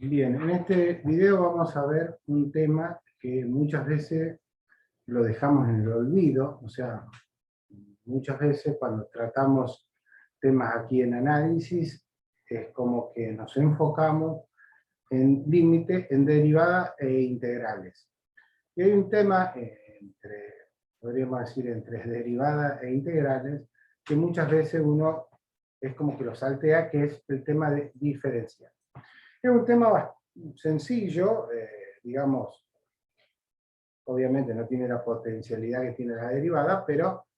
Bien, en este video vamos a ver un tema que muchas veces lo dejamos en el olvido, o sea, muchas veces cuando tratamos temas aquí en análisis, es como que nos enfocamos en límite, en derivadas e integrales. Y hay un tema podríamos decir, entre derivadas e integrales, que muchas veces uno es como que lo saltea, que es el tema de diferencial. Es un tema sencillo, digamos, obviamente no tiene la potencialidad que tiene la derivada, pero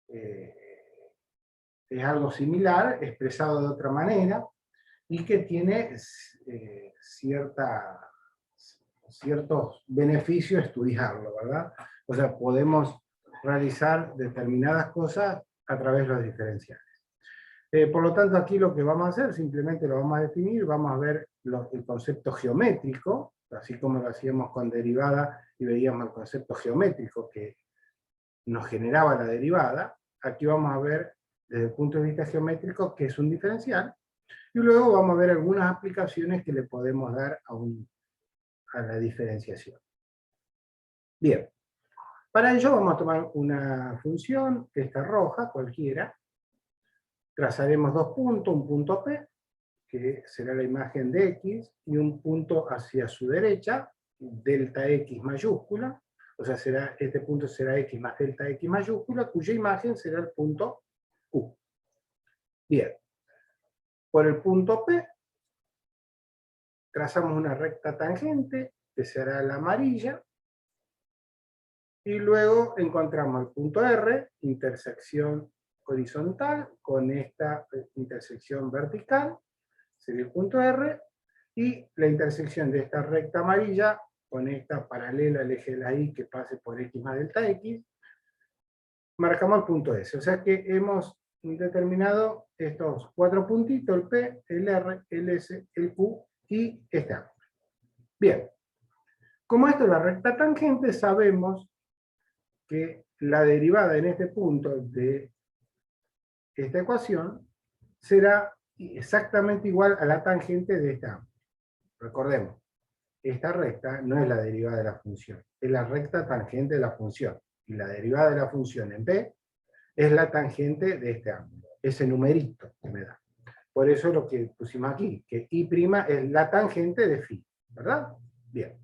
es algo similar, expresado de otra manera, y que tiene ciertos beneficios estudiarlo, ¿verdad? O sea, podemos realizar determinadas cosas a través de los diferenciales. Por lo tanto, aquí lo que vamos a hacer, simplemente lo vamos a definir, vamos a ver el concepto geométrico, así como lo hacíamos con derivada y veíamos el concepto geométrico que nos generaba la derivada. Aquí vamos a ver desde el punto de vista geométrico qué es un diferencial, y luego vamos a ver algunas aplicaciones que le podemos dar a la diferenciación. Bien, para ello vamos a tomar una función que está roja, cualquiera. Trazaremos dos puntos, un punto P, que será la imagen de X, y un punto hacia su derecha, delta X mayúscula, o sea, este punto será X más delta X mayúscula, cuya imagen será el punto Q. Bien, por el punto P, trazamos una recta tangente, que será la amarilla, y luego encontramos el punto R, intersección horizontal, con esta intersección vertical, sería el punto R, y la intersección de esta recta amarilla con esta paralela al eje de la Y que pase por X más delta X, marcamos el punto S. O sea que hemos determinado estos cuatro puntitos, el P, el R, el S, el Q y este ángulo. Bien, como esto es la recta tangente, sabemos que la derivada en este punto de esta ecuación será exactamente igual a la tangente de este ángulo. Recordemos, esta recta no es la derivada de la función, es la recta tangente de la función. Y la derivada de la función en B es la tangente de este ángulo, ese numerito que me da. Por eso es lo que pusimos aquí, que I' es la tangente de φ, ¿verdad? Bien.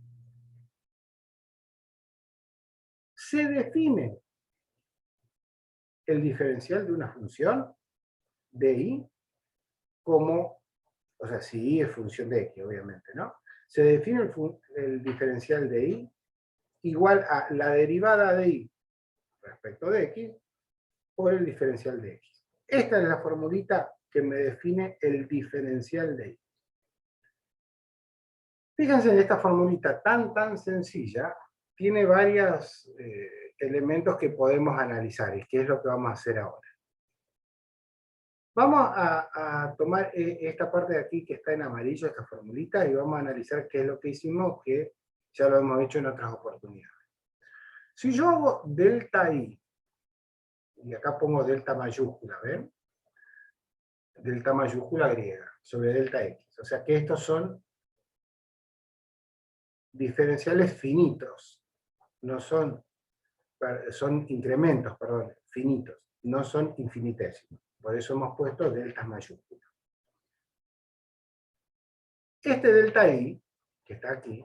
Se define el diferencial de una función de I como, o sea, si I es función de X, obviamente, ¿no? Se define el diferencial de I igual a la derivada de I respecto de X por el diferencial de X. Esta es la formulita que me define el diferencial de I. Fíjense en esta formulita tan sencilla, tiene varios elementos que podemos analizar, y que es lo que vamos a hacer ahora. Vamos a tomar esta parte de aquí que está en amarillo, esta formulita, y vamos a analizar qué es lo que hicimos, que ya lo hemos hecho en otras oportunidades. Si yo hago delta I, y acá pongo delta mayúscula, ¿ven? Delta mayúscula griega, sobre delta X. O sea que estos son diferenciales finitos, no son incrementos, perdón, finitos, no son infinitésimos. Por eso hemos puesto deltas mayúsculas. Este delta I, que está aquí,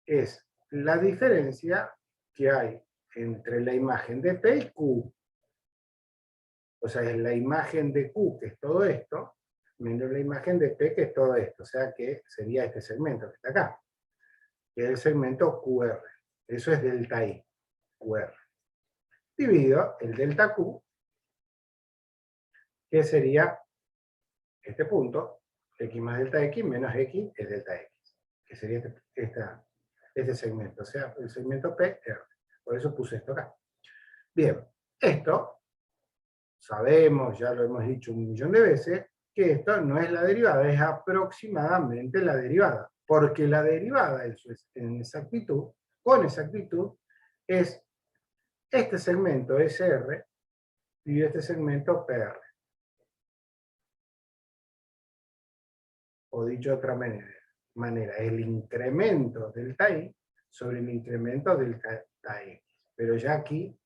es la diferencia que hay entre la imagen de P y Q. O sea, es la imagen de Q, que es todo esto, menos la imagen de P, que es todo esto. O sea, que sería este segmento que está acá, que es el segmento QR. Eso es delta I, QR. Dividido el delta Q, que sería este punto, X más delta X menos X es delta X, que sería este segmento, o sea, el segmento PR. Por eso puse esto acá. Bien, esto sabemos, ya lo hemos dicho un millón de veces, que esto no es la derivada, es aproximadamente la derivada, porque la derivada en exactitud, con exactitud, es este segmento SR y este segmento PR. O dicho de otra manera, manera, el incremento delta i sobre el incremento delta x. Pero ya aquí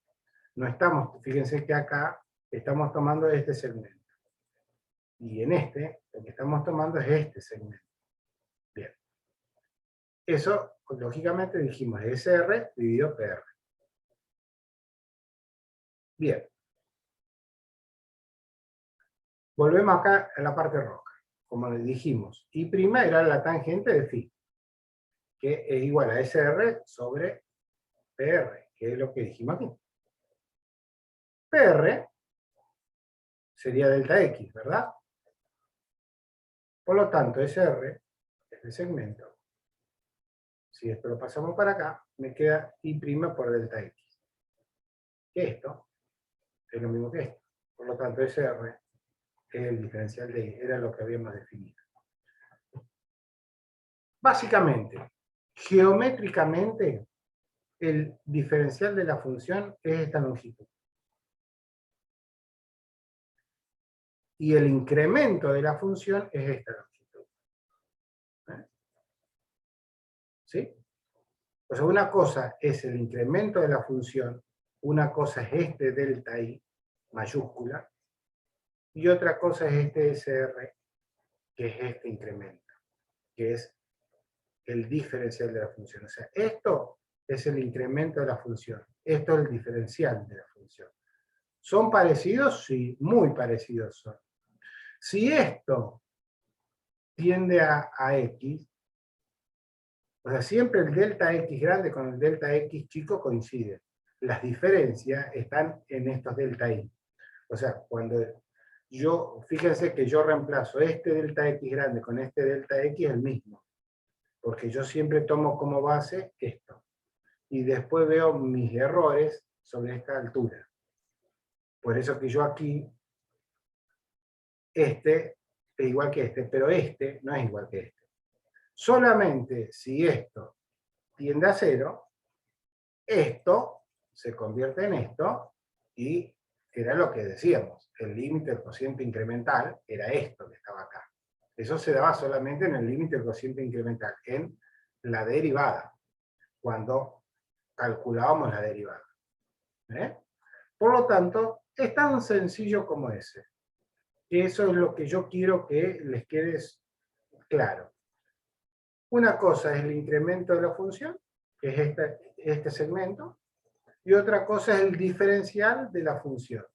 no estamos, fíjense que acá estamos tomando este segmento. Y en este, lo que estamos tomando es este segmento. Bien. Eso, lógicamente, dijimos SR dividido PR. Bien. Volvemos acá a la parte roja. Como les dijimos, I' era la tangente de phi, que es igual a SR sobre PR, que es lo que dijimos aquí. PR sería delta X, ¿verdad? Por lo tanto, SR, este segmento, si esto lo pasamos para acá, me queda I' por delta X. Que esto es lo mismo que esto. Por lo tanto, SR es el diferencial de I, era lo que habíamos definido. Básicamente, geométricamente, el diferencial de la función es esta longitud. Y el incremento de la función es esta longitud. ¿Sí? O sea, una cosa es el incremento de la función, una cosa es este delta i, mayúscula, y otra cosa es este SR, que es este incremento, que es el diferencial de la función. O sea, esto es el incremento de la función, esto es el diferencial de la función. ¿Son parecidos? Sí, muy parecidos son. Si esto tiende a X, o sea, siempre el delta X grande con el delta X chico coinciden. Las diferencias están en estos delta I. O sea, cuando fíjense que yo reemplazo este delta X grande con este delta X el mismo. Porque yo siempre tomo como base esto. Y después veo mis errores sobre esta altura. Por eso que yo aquí, este es igual que este, pero este no es igual que este. Solamente si esto tiende a 0, esto se convierte en esto, y era lo que decíamos, el límite del cociente incremental era esto que estaba acá. Eso se daba solamente en el límite del cociente incremental, en la derivada, cuando calculábamos la derivada. Por lo tanto, es tan sencillo como ese. Eso es lo que yo quiero que les quede claro. Una cosa es el incremento de la función, que es este segmento, y otra cosa es el diferencial de la función.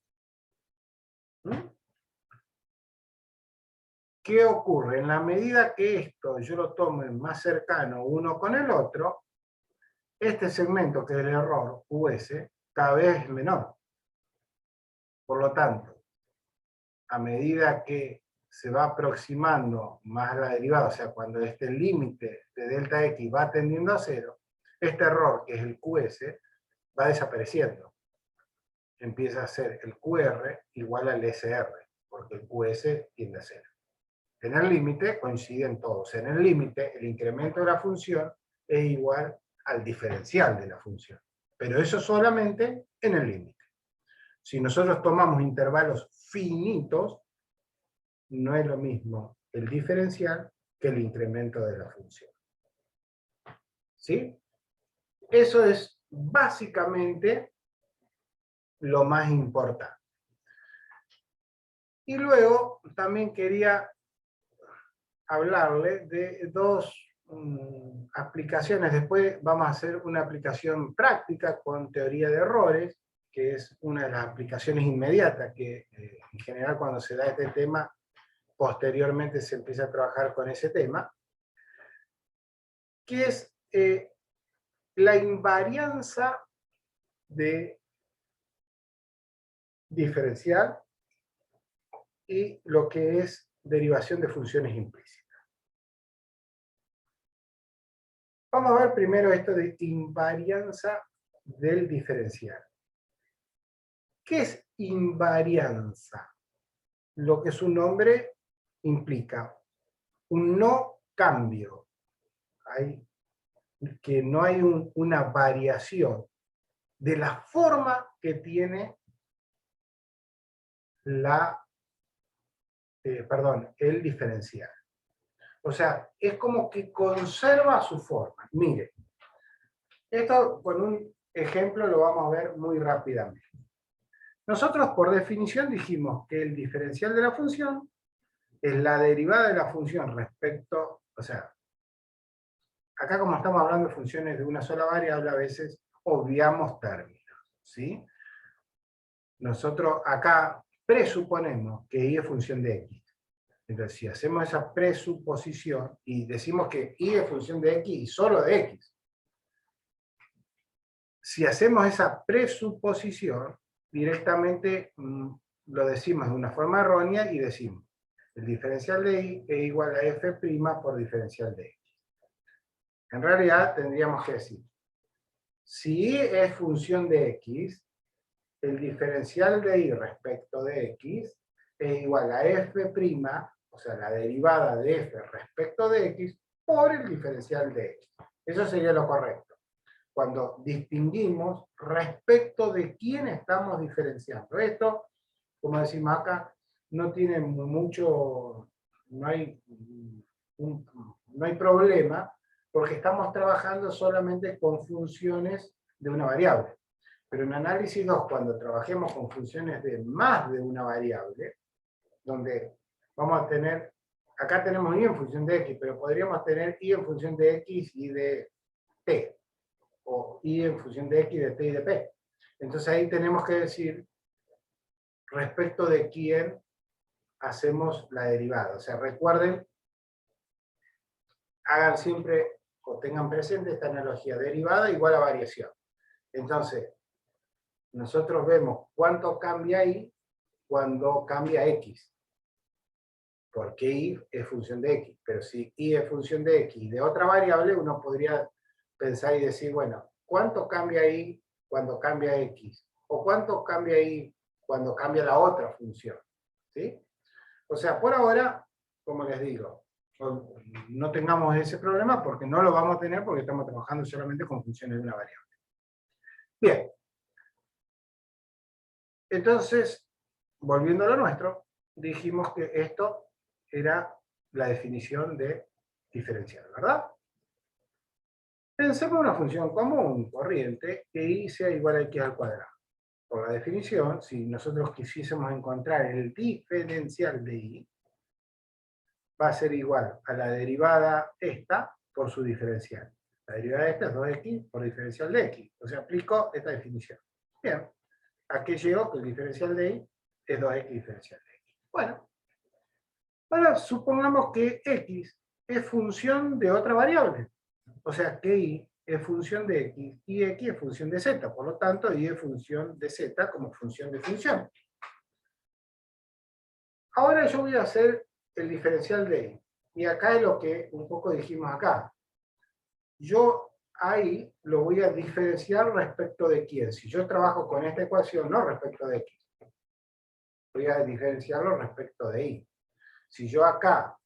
¿Qué ocurre? En la medida que esto yo lo tomo más cercano uno con el otro, este segmento, que es el error US, cada vez es menor. Por lo tanto, a medida que se va aproximando más la derivada, o sea, cuando este límite de delta X va tendiendo a 0, este error, que es el QS, va desapareciendo. Empieza a ser el QR igual al SR, porque el QS tiende a 0. En el límite coinciden todos. En el límite, el incremento de la función es igual al diferencial de la función. Pero eso solamente en el límite. Si nosotros tomamos intervalos finitos, no es lo mismo el diferencial que el incremento de la función. ¿Sí? Eso es básicamente lo más importante. Y luego también quería hablarle de dos aplicaciones. Después vamos a hacer una aplicación práctica con teoría de errores, que es una de las aplicaciones inmediatas que en general cuando se da este tema, posteriormente se empieza a trabajar con ese tema, que es la invarianza de diferencial y lo que es derivación de funciones implícitas. Vamos a ver primero esto de invarianza del diferencial. ¿Qué es invarianza? Lo que su nombre implica, un no cambio. Que no hay una variación de la forma que tiene el diferencial. O sea, es como que conserva su forma. Mire, esto con un ejemplo lo vamos a ver muy rápidamente. Nosotros por definición dijimos que el diferencial de la función es la derivada de la función respecto, o sea, acá como estamos hablando de funciones de una sola variable, a veces obviamos términos, ¿sí? Nosotros acá presuponemos que y es función de x. Entonces, si hacemos esa presuposición y decimos que y es función de x y solo de x, si hacemos esa presuposición, directamente lo decimos de una forma errónea y decimos el diferencial de y es igual a f' por diferencial de x. En realidad tendríamos que decir, si y es función de x, el diferencial de y respecto de x es igual a f', o sea, la derivada de f respecto de x, por el diferencial de x. Eso sería lo correcto. Cuando distinguimos respecto de quién estamos diferenciando. Esto, como decimos acá, no tiene mucho, no hay problema, porque estamos trabajando solamente con funciones de una variable. Pero en análisis 2, cuando trabajemos con funciones de más de una variable, donde vamos a tener, acá tenemos y en función de x, pero podríamos tener y en función de x y de t, o y en función de x, de t y de p. Entonces ahí tenemos que decir respecto de quién hacemos la derivada. O sea, recuerden, hagan siempre o tengan presente esta analogía, derivada igual a variación. Entonces, nosotros vemos cuánto cambia y cuando cambia x. Porque y es función de x. Pero si y es función de x y de otra variable, uno podría pensar y decir, bueno, ¿cuánto cambia y cuando cambia x? ¿O cuánto cambia y cuando cambia la otra función? ¿Sí? O sea, por ahora, como les digo, no tengamos ese problema porque no lo vamos a tener porque estamos trabajando solamente con funciones de una variable. Bien. Entonces, volviendo a lo nuestro, dijimos que esto era la definición de diferencial, ¿verdad? Pensemos en una función común, corriente, que y sea igual a x al cuadrado. Por la definición, si nosotros quisiésemos encontrar el diferencial de y, va a ser igual a la derivada esta por su diferencial. La derivada de esta es 2x por diferencial de x. O sea, aplico esta definición. Bien. ¿A qué llegó? Que el diferencial de y es 2x diferencial de x. Bueno, ahora supongamos que x es función de otra variable. O sea, que y es función de x y x es función de z. Por lo tanto, y es función de z como función de función. Ahora yo voy a hacer el diferencial de y. Y acá es lo que un poco dijimos acá. Yo ahí lo voy a diferenciar respecto de quién. Si yo trabajo con esta ecuación, no respecto de x. Voy a diferenciarlo respecto de y. Si yo acá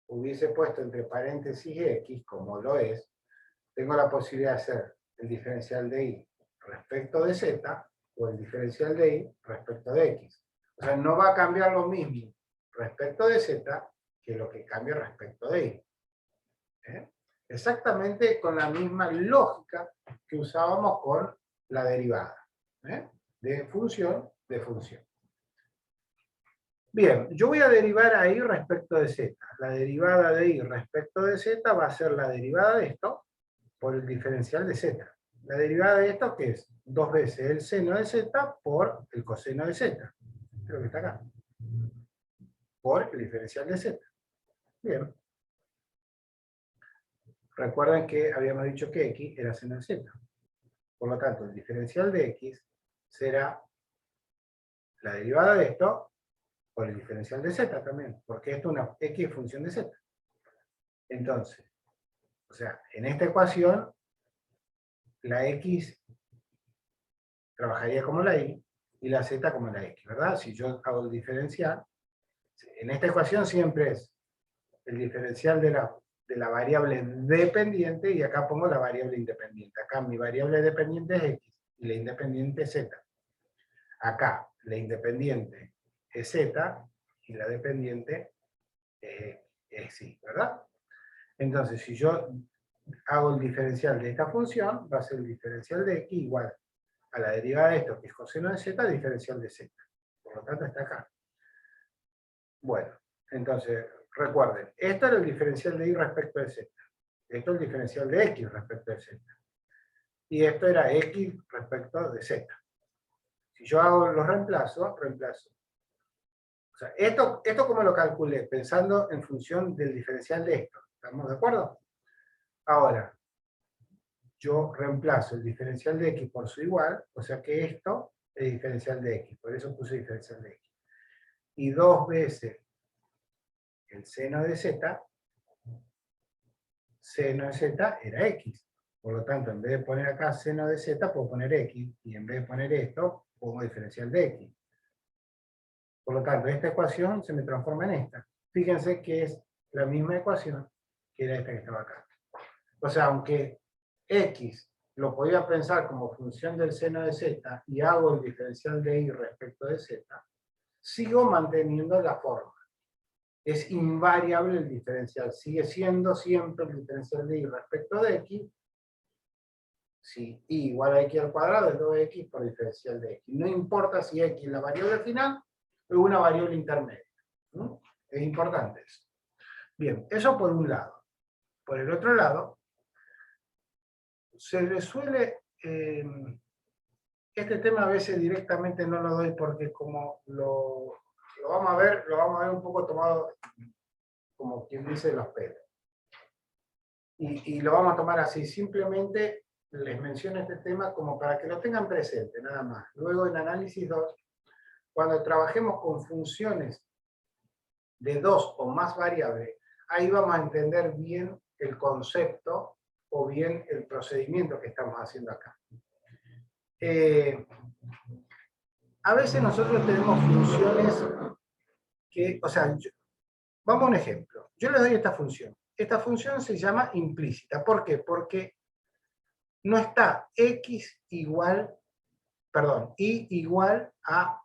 hubiese puesto entre paréntesis x, como lo es, tengo la posibilidad de hacer el diferencial de y respecto de z o el diferencial de y respecto de x. O sea, no va a cambiar lo mismo respecto de z que lo que cambia respecto de y. Exactamente con la misma lógica que usábamos con la derivada. De función, de función. Bien, yo voy a derivar a y respecto de z. La derivada de y respecto de z va a ser la derivada de esto por el diferencial de z. La derivada de esto, que es 2 veces el seno de z por el coseno de z. Creo que está acá. Por el diferencial de z. Bien. Recuerden que habíamos dicho que x era seno de z. Por lo tanto, el diferencial de x será la derivada de esto por el diferencial de z también, porque esto es una x función de z. Entonces, o sea, en esta ecuación, la x trabajaría como la y la z como la x, ¿verdad? Si yo hago el diferencial, en esta ecuación siempre es el diferencial de la variable dependiente y acá pongo la variable independiente. Acá mi variable dependiente es x y la independiente es z. Acá la independiente es z y la dependiente es y, ¿verdad? Entonces, si yo hago el diferencial de esta función, va a ser el diferencial de x igual a la derivada de esto, que es coseno de z, diferencial de z. Por lo tanto, está acá. Bueno, entonces, recuerden, esto era el diferencial de y respecto de z. Esto es el diferencial de x respecto de z. Y esto era x respecto de z. Si yo hago los reemplazo. O sea, esto como lo calculé, pensando en función del diferencial de esto. ¿Estamos de acuerdo? Ahora, yo reemplazo el diferencial de x por su igual, o sea que esto es diferencial de x, por eso puse diferencial de x. Y 2 veces el seno de z era x. Por lo tanto, en vez de poner acá seno de z, puedo poner x, y en vez de poner esto, pongo diferencial de x. Por lo tanto, esta ecuación se me transforma en esta. Fíjense que es la misma ecuación que era esta que estaba acá. O sea, aunque x lo podía pensar como función del seno de z y hago el diferencial de y respecto de z, sigo manteniendo la forma. Es invariable el diferencial, sigue siendo siempre el diferencial de y respecto de x, si y igual a x al cuadrado es 2x por diferencial de x. No importa si x es la variable final o una variable intermedia. ¿No? Es importante eso. Bien, eso por un lado. Por el otro lado, se le suele... este tema a veces directamente no lo doy porque como lo vamos a ver un poco tomado como quien dice los pelos. Y lo vamos a tomar así, simplemente les menciono este tema como para que lo tengan presente, nada más. Luego en análisis 2, cuando trabajemos con funciones de 2 o más variables, ahí vamos a entender bien el concepto o bien el procedimiento que estamos haciendo acá. A veces nosotros tenemos funciones que, o sea, vamos a un ejemplo. Yo les doy esta función. Esta función se llama implícita. ¿Por qué? Porque no está x igual, perdón, y igual a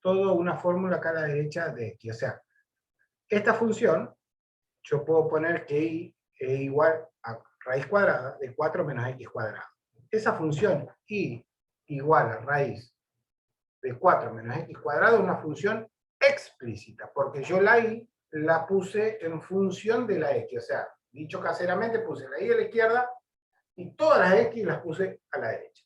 toda una fórmula acá a la derecha de x. O sea, esta función, yo puedo poner que y es igual a raíz cuadrada de 4 menos x cuadrado. Esa función y igual a raíz de 4 menos x cuadrado es una función explícita, porque yo la y la puse en función de la x. O sea, dicho caseramente, puse la y a la izquierda y todas las x las puse a la derecha.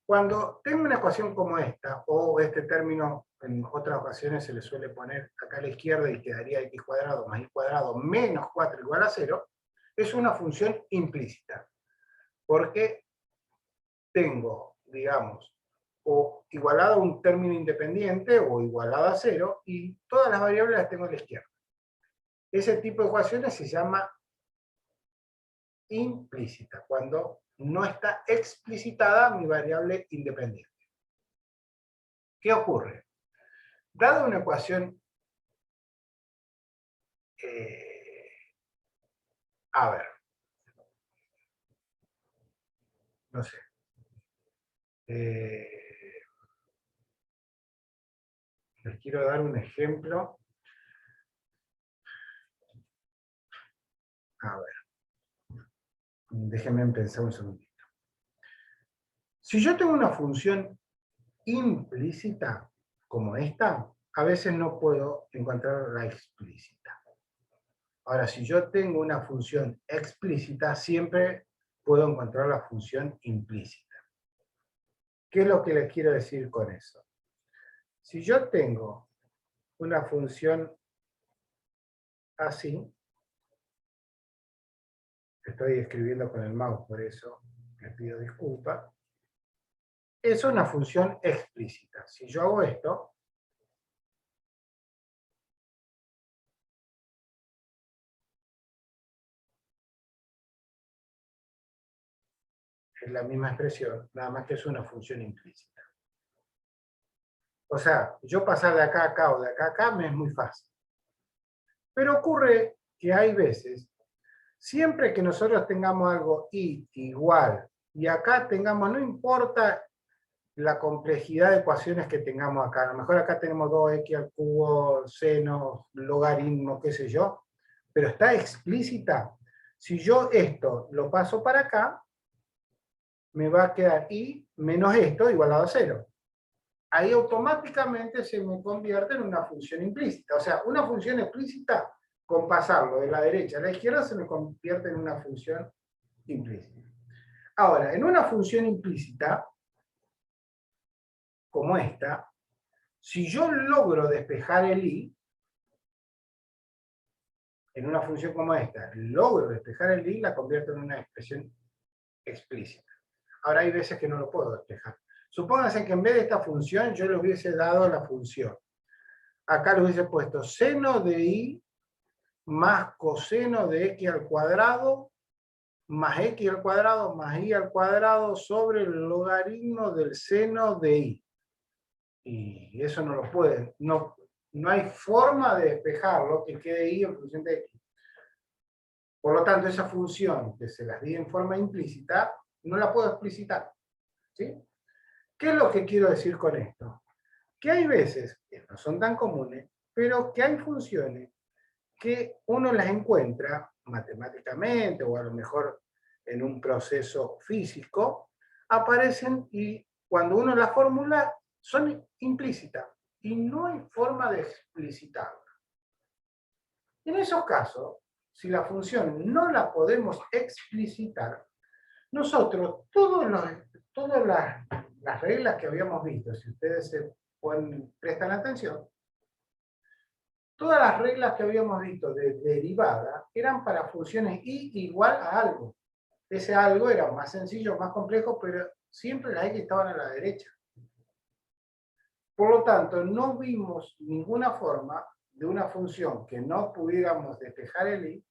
Cuando tengo una ecuación como esta, o este término en otras ocasiones se le suele poner acá a la izquierda y quedaría x cuadrado más y cuadrado menos 4 igual a 0, es una función implícita. Porque tengo, digamos, o igualada a un término independiente o igualada a 0, y todas las variables las tengo a la izquierda. Ese tipo de ecuaciones se llama implícita, cuando no está explicitada mi variable independiente. ¿Qué ocurre? Dada una ecuación, a ver, no sé, les quiero dar un ejemplo. A ver, déjenme pensar un segundito. Si yo tengo una función implícita como esta, a veces no puedo encontrar la explícita. Ahora, si yo tengo una función explícita, siempre puedo encontrar la función implícita. ¿Qué es lo que les quiero decir con eso? Si yo tengo una función así, estoy escribiendo con el mouse, por eso les pido disculpas, es una función explícita. Si yo hago esto, es la misma expresión, nada más que es una función implícita. O sea, yo pasar de acá a acá o de acá a acá me es muy fácil. Pero ocurre que hay veces, siempre que nosotros tengamos algo y igual, y acá tengamos, no importa la complejidad de ecuaciones que tengamos acá, a lo mejor acá tenemos 2x al cubo, seno, logaritmo, qué sé yo, pero está explícita, Si yo esto lo paso para acá, me va a quedar y menos esto igualado a 0. Ahí automáticamente se me convierte en una función implícita. O sea, una función explícita, con pasarlo de la derecha a la izquierda, se me convierte en una función implícita. Ahora, en una función implícita, como esta, si yo logro despejar el i, en una función como esta, logro despejar el i, la convierto en una expresión explícita. Ahora hay veces que no lo puedo despejar. Supónganse que en vez de esta función yo le hubiese dado la función. Acá le hubiese puesto seno de i más coseno de x al cuadrado más x al cuadrado más y al cuadrado sobre el logaritmo del seno de i. Y eso no lo pueden. No hay forma de despejarlo que quede i en función de x. Por lo tanto, esa función que se las di en forma implícita, no la puedo explicitar. ¿Sí? ¿Qué es lo que quiero decir con esto? Que hay veces, que no son tan comunes, pero que hay funciones que uno las encuentra matemáticamente o a lo mejor en un proceso físico, aparecen y cuando uno las formula son implícitas y no hay forma de explicitarlas. En esos casos, si la función no la podemos explicitar, nosotros todas las reglas que habíamos visto, si ustedes prestan atención, todas las reglas que habíamos visto de derivada eran para funciones i igual a algo. Ese algo era más sencillo, más complejo, pero siempre las x estaban a la derecha. Por lo tanto, no vimos ninguna forma de una función que no pudiéramos despejar el i,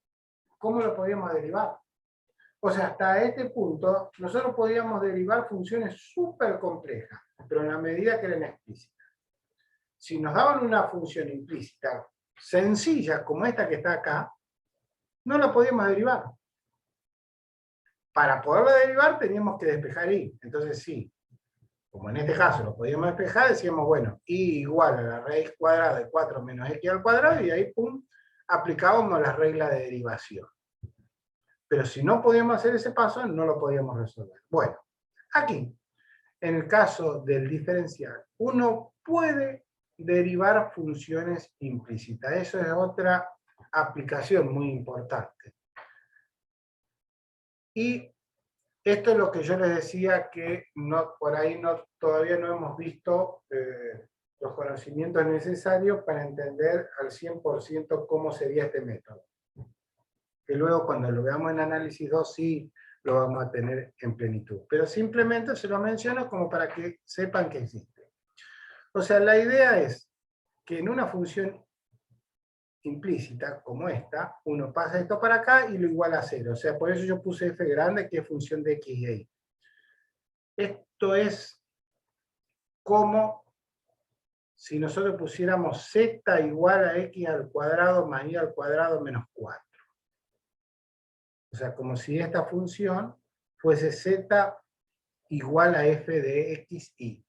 ¿cómo lo podíamos derivar? O sea, hasta este punto, nosotros podíamos derivar funciones súper complejas, pero en la medida que eran explícitas. Si nos daban una función implícita sencilla como esta que está acá, no la podíamos derivar. Para poderla derivar teníamos que despejar i. Entonces sí, como en este caso lo podíamos despejar, decíamos, bueno, i igual a la raíz cuadrada de 4 menos x al cuadrado, y ahí, pum, aplicábamos la regla de derivación. Pero si no podíamos hacer ese paso, no lo podíamos resolver. Bueno, aquí, en el caso del diferencial, uno puede derivar funciones implícitas. Eso es otra aplicación muy importante. Y esto es lo que yo les decía, que por ahí todavía no hemos visto los conocimientos necesarios para entender al 100% cómo sería este método. Que luego cuando lo veamos en análisis 2 sí lo vamos a tener en plenitud. Pero simplemente se lo menciono como para que sepan que existe. O sea, la idea es que en una función implícita como esta, uno pasa esto para acá y lo iguala a 0. O sea, por eso yo puse f grande, que es función de x y y. Esto es como si nosotros pusiéramos z igual a x al cuadrado más y al cuadrado menos 4. O sea, como si esta función fuese z igual a f de x, y.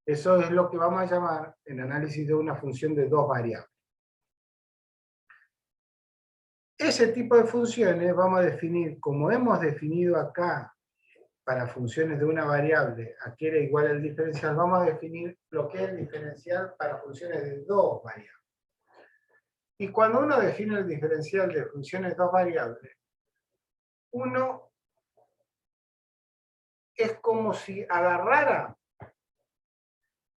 Eso es lo que vamos a llamar en análisis de una función de dos variables. Ese tipo de funciones vamos a definir, como hemos definido acá para funciones de una variable, a que era igual al diferencial, vamos a definir lo que es el diferencial para funciones de dos variables. Y cuando uno define el diferencial de funciones de dos variables, uno es como si agarrara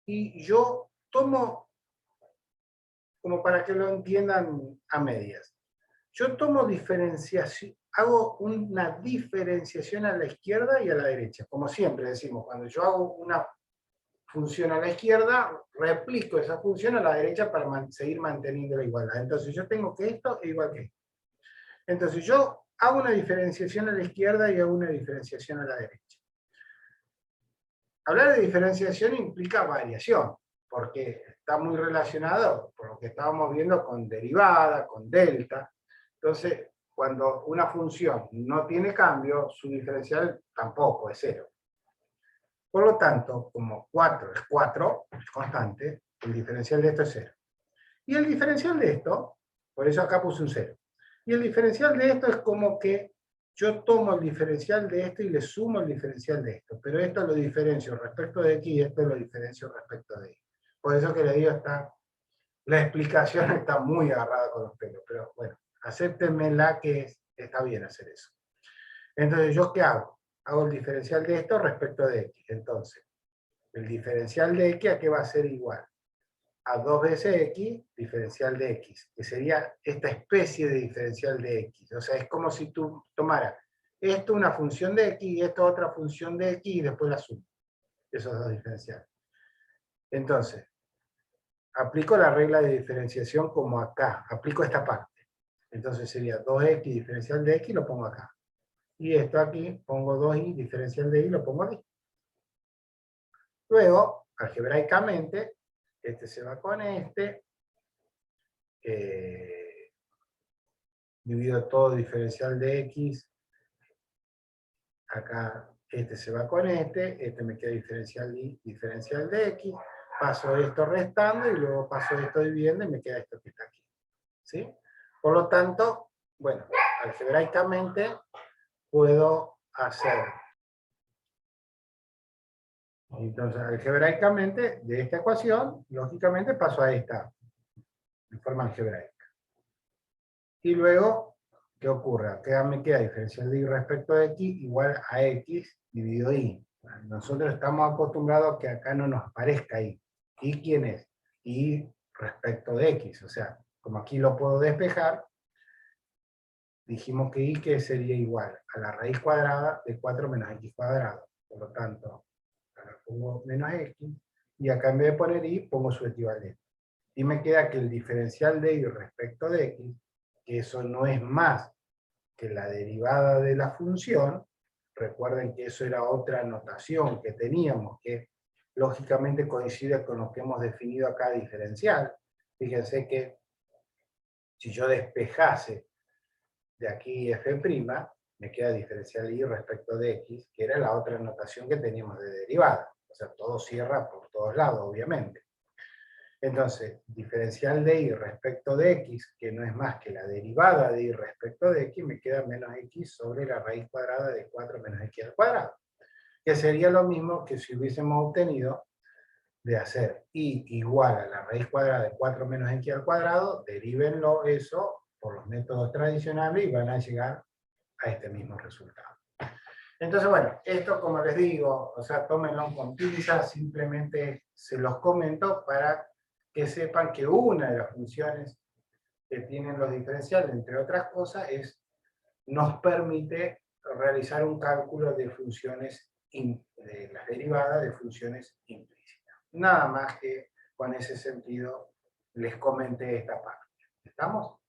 y yo tomo, como para que lo entiendan a medias, yo tomo diferenciación, hago una diferenciación a la izquierda y a la derecha, como siempre decimos, cuando yo hago una función a la izquierda, replico esa función a la derecha para seguir manteniendo la igualdad. Entonces yo tengo que esto es igual que esto. Entonces yo hago una diferenciación a la izquierda y hago una diferenciación a la derecha. Hablar de diferenciación implica variación, porque está muy relacionado, por lo que estábamos viendo, con derivada, con delta. Entonces, cuando una función no tiene cambio, su diferencial tampoco es 0. Por lo tanto, como 4 es 4, es constante, el diferencial de esto es 0. Y el diferencial de esto, por eso acá puse un 0. Y el diferencial de esto es como que yo tomo el diferencial de esto y le sumo el diferencial de esto, pero esto lo diferencio respecto de x y esto lo diferencio respecto de y. Por eso que le digo, la explicación está muy agarrada con los pelos, pero bueno, acéptenmela que está bien hacer eso. Entonces, ¿yo qué hago? Hago el diferencial de esto respecto de x. Entonces, el diferencial de x, ¿a qué va a ser igual? A 2 veces x, diferencial de x, que sería esta especie de diferencial de x. O sea, es como si tú tomaras esto una función de x y esto otra función de x y después la sumo. Esos dos diferenciales. Entonces, aplico la regla de diferenciación como acá. Aplico esta parte. Entonces sería 2x diferencial de x, lo pongo acá. Y esto aquí, pongo 2y diferencial de y, lo pongo aquí. Luego, algebraicamente, este se va con este. Divido todo diferencial de x. Acá este se va con este me queda diferencial y diferencial de x. Paso esto restando y luego paso esto dividiendo y me queda esto que está aquí. ¿Sí? Por lo tanto, bueno, algebraicamente puedo hacer. Entonces, algebraicamente, de esta ecuación, lógicamente paso a esta, de forma algebraica. Y luego, ¿qué ocurre? Acá me queda diferencial de y respecto de x igual a x dividido y. Nosotros estamos acostumbrados a que acá no nos aparezca y. ¿Y quién es? Y respecto de x. O sea, como aquí lo puedo despejar, dijimos que y que sería igual a la raíz cuadrada de 4 menos x cuadrado. Por lo tanto, acá pongo menos x, y acá en vez de poner y, pongo su equivalente. Y me queda que el diferencial de y respecto de x, que eso no es más que la derivada de la función, recuerden que eso era otra notación que teníamos, que lógicamente coincide con lo que hemos definido acá diferencial. Fíjense que si yo despejase de aquí f', me queda diferencial y respecto de x, que era la otra notación que teníamos de derivada. O sea, todo cierra por todos lados, obviamente. Entonces, diferencial de y respecto de x, que no es más que la derivada de y respecto de x, me queda menos x sobre la raíz cuadrada de 4 menos x al cuadrado. Que sería lo mismo que si hubiésemos obtenido de hacer y igual a la raíz cuadrada de 4 menos x al cuadrado, derívenlo eso por los métodos tradicionales y van a llegar a este mismo resultado. Entonces, bueno, esto como les digo, o sea, tómenlo con pinzas, simplemente se los comento para que sepan que una de las funciones que tienen los diferenciales, entre otras cosas, nos permite realizar un cálculo de funciones, de las derivadas de funciones implícitas. Nada más que con ese sentido les comenté esta parte. ¿Estamos?